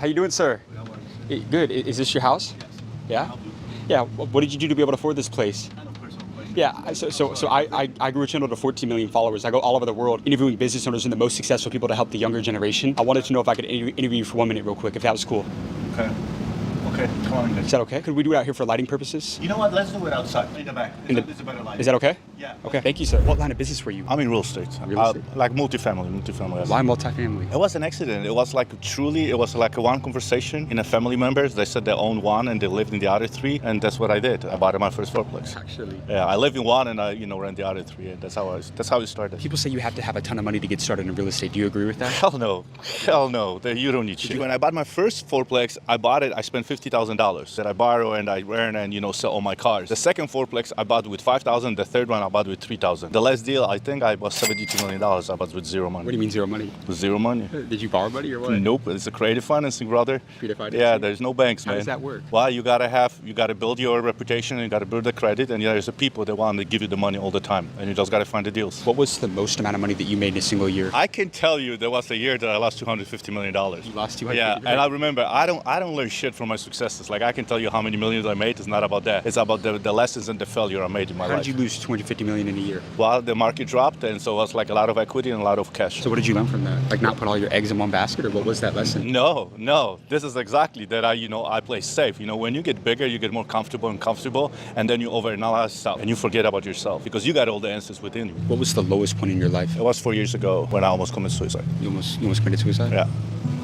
How you doing, sir? Good. Is this your house? Yeah? Yeah. What did you do to be able to afford this place? Yeah, so I grew a channel to 14 million followers. I go all over the world interviewing business owners and the most successful people to help the younger generation. I wanted to know if I could interview you for 1 minute real quick, if that was cool. Okay, come on. Is that okay? Could we do it out here for lighting purposes? You know what? Let's do it outside, in the back. It's a better light. Is that okay? Yeah. Okay, thank you, sir. What line of business were you? I'm in real estate. Real estate? Like multifamily. Why multifamily? It was an accident. It was like one conversation in a family members. They said they owned one and they lived in the other three, and that's what I did. I bought my first fourplex. Actually. Yeah, I live in one and I rent the other three, and that's how it started. People say you have to have a ton of money to get started in real estate. Do you agree with that? Hell no. You don't need shit. When I bought my first fourplex, I spent $50,000 that I borrow and I rent and sell all my cars. The second fourplex I bought with $5,000. The third one I bought with $3,000. The last deal I think I bought $72 million. I bought with zero money. What do you mean zero money? Zero money. Did you borrow money or what? Nope. It's a creative financing, brother. Creative financing? Yeah, there's no banks, man. How does that work? Well, you gotta build your reputation and you gotta build the credit, and there's the people that want to give you the money all the time, and you just gotta find the deals. What was the most amount of money that you made in a single year? I can tell you there was a year that I lost $250 million. You lost $250 Yeah, million? and I remember I don't learn shit from my successes. Like I can tell you how many millions I made. It's not about that. It's about the lessons and the failure I made in my life. How did you lose $250 million in a year? Well, the market dropped, and so it was like a lot of equity and a lot of cash. So what did you learn from that? Like not put all your eggs in one basket, or what was that lesson? No. This is exactly that I play safe. When you get bigger, you get more comfortable, and then you overanalyze stuff and you forget about yourself because you got all the answers within you. What was the lowest point in your life? It was 4 years ago when I almost committed suicide. You almost committed suicide? Yeah.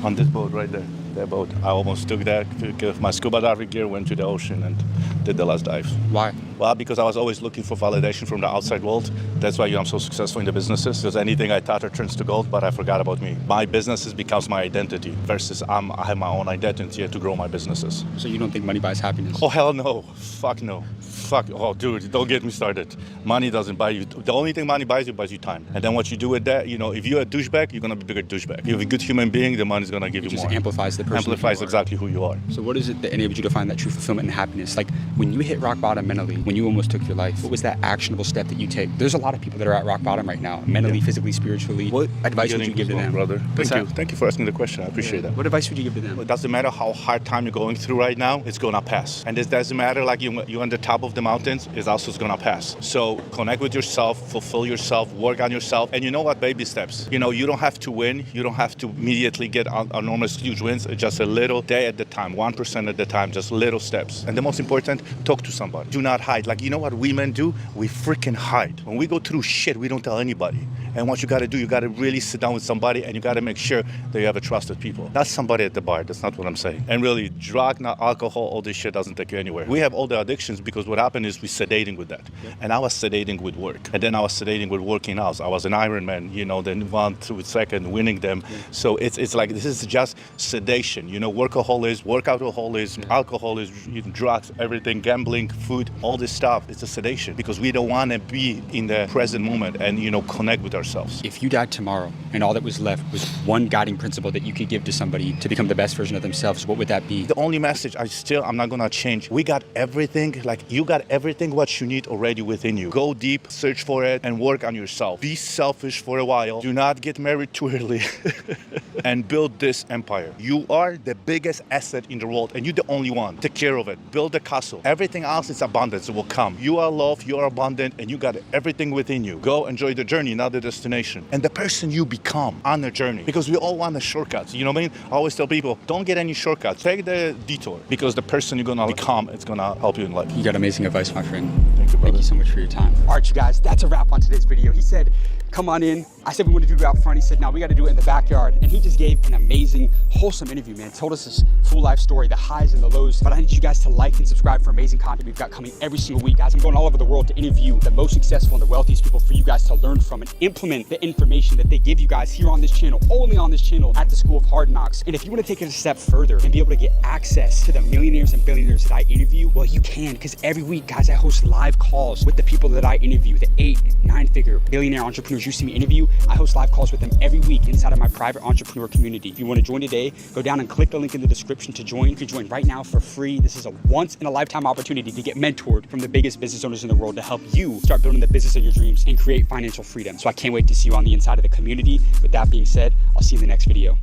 On this boat right there. That boat. I almost took that, took my scuba diving gear, went to the ocean and did the last dive. Why? Well, because I was always looking for validation from the outside world. That's why I'm so successful in the businesses. Because anything I thought turns to gold, but I forgot about me. My businesses becomes my identity versus I have my own identity to grow my businesses. So you don't think money buys happiness? Oh, hell no. Fuck no. Oh, dude, don't get me started. Money doesn't buy you. The only thing money buys you time. And then what you do with that, if you're a douchebag, you're going to be a bigger douchebag. If you're a good human being, the money's going to give you more. It just amplifies the person. Amplifies exactly who you are. So what is it that enabled you to find that true fulfillment and happiness? Like when you hit rock bottom mentally, when you almost took your life, what was that actionable step that you take? There's a lot of people that are at rock bottom right now, mentally, physically, spiritually. What advice would you give to them? Brother. Thank you for asking the question. I appreciate that. What advice would you give to them? It doesn't matter how hard time you're going through right now, it's gonna pass. And it doesn't matter like you're on the top of the mountains, it's also gonna pass. So connect with yourself, fulfill yourself, work on yourself. And you know what? Baby steps. You don't have to win. You don't have to immediately get enormous, huge wins. It's just a little day at the time, 1% at the time, just little steps. And the most important, talk to somebody. Do not hide. Like, you know what women do? We freaking hide. When we go through shit, we don't tell anybody. And what you gotta do, you gotta really sit down with somebody and you gotta make sure that you have a trusted people. Not somebody at the bar, that's not what I'm saying. And really, drug, not alcohol, all this shit doesn't take you anywhere. We have all the addictions because what happened is we sedating with that. Yeah. And I was sedating with work. And then I was sedating with working out. I was an Ironman, then 1, 2, second, winning them. Yeah. So it's like, this is just sedation. Workaholism, workoutaholism, alcoholism, drugs, everything, gambling, food, all this stuff. It's a sedation because we don't want to be in the present moment and, connect with ourselves. If you died tomorrow and all that was left was one guiding principle that you could give to somebody to become the best version of themselves, what would that be? The only message I'm not going to change. We got everything, you got everything what you need already within you. Go deep, search for it, and work on yourself. Be selfish for a while. Do not get married too early and build this empire. You are the biggest asset in the world and you're the only one. Take care of it. Build a castle. Everything else is abundance. It will come. You are loved, you are abundant, and you got everything within you. Go enjoy the journey, not the destination. And the person you become on the journey. Because we all want the shortcuts. You know what I mean? I always tell people, don't get any shortcuts. Take the detour. Because the person you're gonna become, it's gonna help you in life. You got amazing advice, my friend. Thank you, brother. Thank you so much for your time. All right, you guys, that's a wrap on today's video. He said, come on in. I said we want to do it out front. He said, no, we got to do it in the backyard. And he just gave an amazing, wholesome interview, man. Told us his full life story, the highs and the lows. But I need you guys to like and subscribe for amazing content we've got coming every single week. Guys, I'm going all over the world to interview the most successful and the wealthiest people for you guys to learn from and implement the information that they give you guys here on this channel, only on this channel at the School of Hard Knocks. And if you want to take it a step further and be able to get access to the millionaires and billionaires that I interview, well, you can, because every week, guys, I host live calls with the people that I interview, the 8, 9-figure billionaire entrepreneurs you see me interview. I host live calls with them every week inside of my private entrepreneur community. If you want to join today, go down and click the link in the description to join. You can join right now for free. This is a once-in-a-lifetime opportunity to get mentored from the biggest business owners in the world to help you start building the business of your dreams and create financial freedom. So I can't wait to see you on the inside of the community. With that being said, I'll see you in the next video.